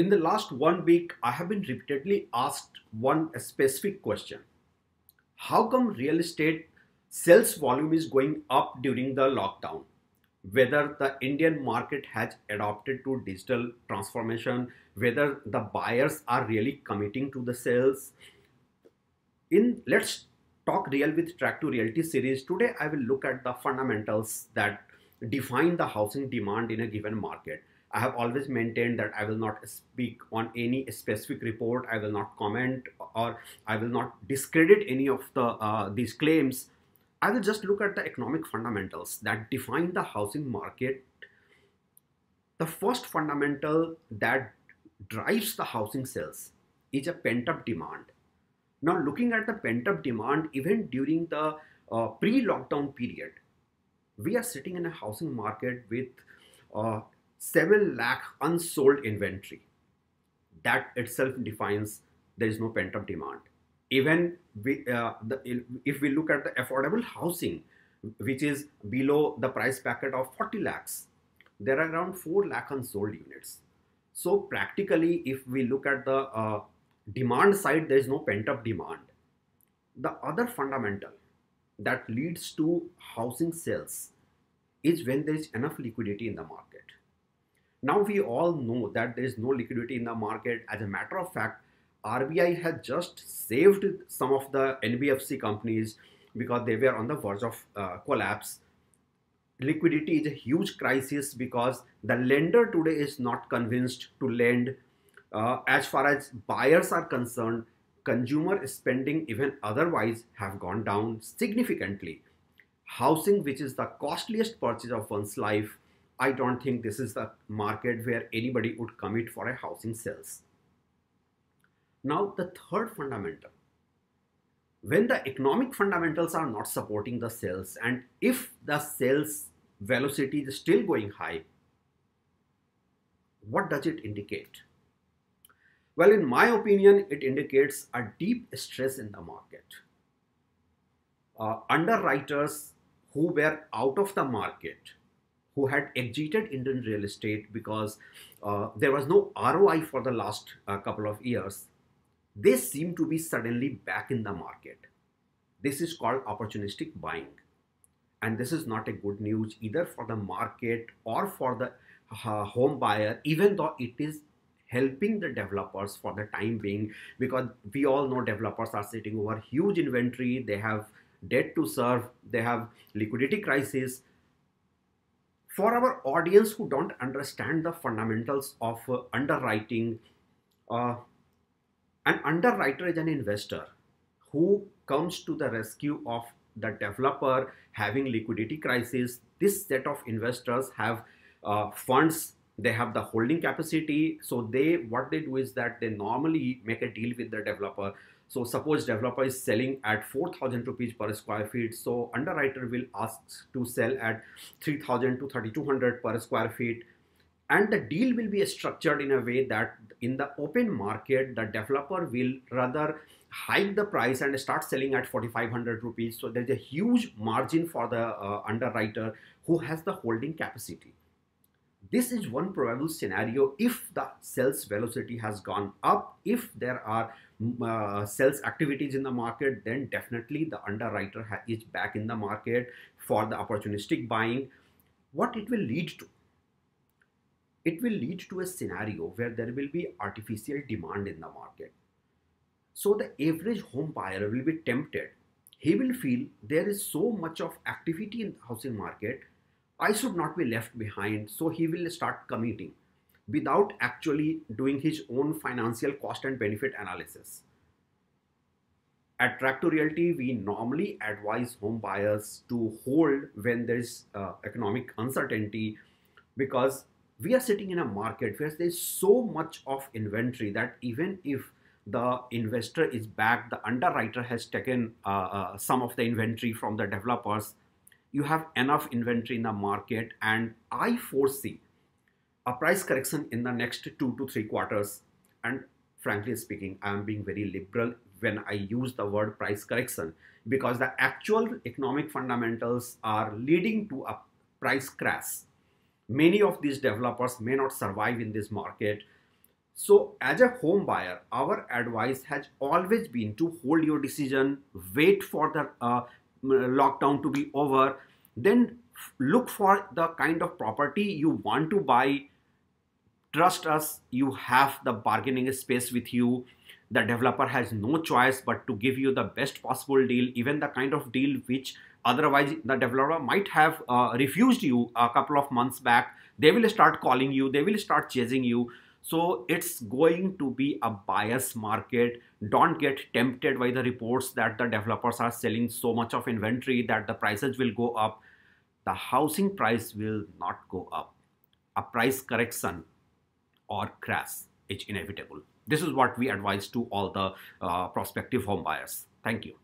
In the last 1 week, I have been repeatedly asked one specific question. How come real estate sales volume is going up during the lockdown? Whether the Indian market has adopted to digital transformation, whether the buyers are really committing to the sales. In Let's Talk Real with Track to Realty series, today I will look at the fundamentals that define the housing demand in a given market. I have always maintained that I will not speak on any specific report, I will not comment, or I will not discredit any of these claims. I will just look at the economic fundamentals that define the housing market. The first fundamental that drives the housing sales is a pent up demand. Now, looking at the pent up demand, even during the pre lockdown period, we are sitting in a housing market with uh, 7 lakh unsold inventory. That itself defines there is no pent up demand. Even if we look at the affordable housing, which is below the price bracket of 40 lakhs, there are around 4 lakh unsold units. So practically, if we look at the demand side, there is no pent up demand. The other fundamental that leads to housing sales is when there is enough liquidity in the market. Now we all know that there is no liquidity in the market. As a matter of fact, RBI has just saved some of the NBFC companies because they were on the verge of collapse. Liquidity is a huge crisis because the lender today is not convinced to lend. As far as buyers are concerned, consumer spending even otherwise have gone down significantly. Housing, which is the costliest purchase of one's life, I don't think this is the market where anybody would commit for a housing sales. Now, the third fundamental, when the economic fundamentals are not supporting the sales, and if the sales velocity is still going high, what does it indicate? Well, in my opinion, it indicates a deep stress in the market. Underwriters who were out of the market, who had exited Indian real estate because there was no ROI for the last couple of years, they seem to be suddenly back in the market. This is called opportunistic buying. And this is not a good news either for the market or for the home buyer, even though it is helping the developers for the time being, because we all know developers are sitting over huge inventory, they have debt to serve, they have liquidity crisis. For our audience who don't understand the fundamentals of underwriting, an underwriter is an investor who comes to the rescue of the developer having liquidity crisis. This set of investors have funds, they have the holding capacity. So what they do is that they normally make a deal with the developer. So suppose developer is selling at 4,000 rupees per square feet. So underwriter will ask to sell at 3,000 to 3,200 per square feet. And the deal will be structured in a way that in the open market, the developer will rather hike the price and start selling at 4,500 rupees. So there's a huge margin for the underwriter who has the holding capacity. This is one probable scenario if the sales velocity has gone up. If there are sales activities in the market, then definitely the underwriter is back in the market for the opportunistic buying. What it will lead to? It will lead to a scenario where there will be artificial demand in the market. So the average home buyer will be tempted. He will feel there is so much of activity in the housing market, I should not be left behind. So he will start committing without actually doing his own financial cost and benefit analysis. At Track to Realty, we normally advise home buyers to hold when there is economic uncertainty, because we are sitting in a market where there is so much of inventory that even if the investor is back, the underwriter has taken some of the inventory from the developers, you have enough inventory in the market, and I foresee a price correction in the next 2 to 3 quarters. And frankly speaking, I am being very liberal when I use the word price correction, because the actual economic fundamentals are leading to a price crash. Many of these developers may not survive in this market. So, as a home buyer, our advice has always been to hold your decision, wait for the lockdown to be over, then look for the kind of property you want to buy. Trust us, you have the bargaining space with you. The developer has no choice but to give you the best possible deal, even the kind of deal which otherwise the developer might have refused you a couple of months back. They will start calling you, they will start chasing you. So it's going to be a buyer's market. Don't get tempted by the reports that the developers are selling so much of inventory that the prices will go up. The housing price will not go up. A price correction or crash is inevitable. This is what we advise to all the prospective home buyers. Thank you.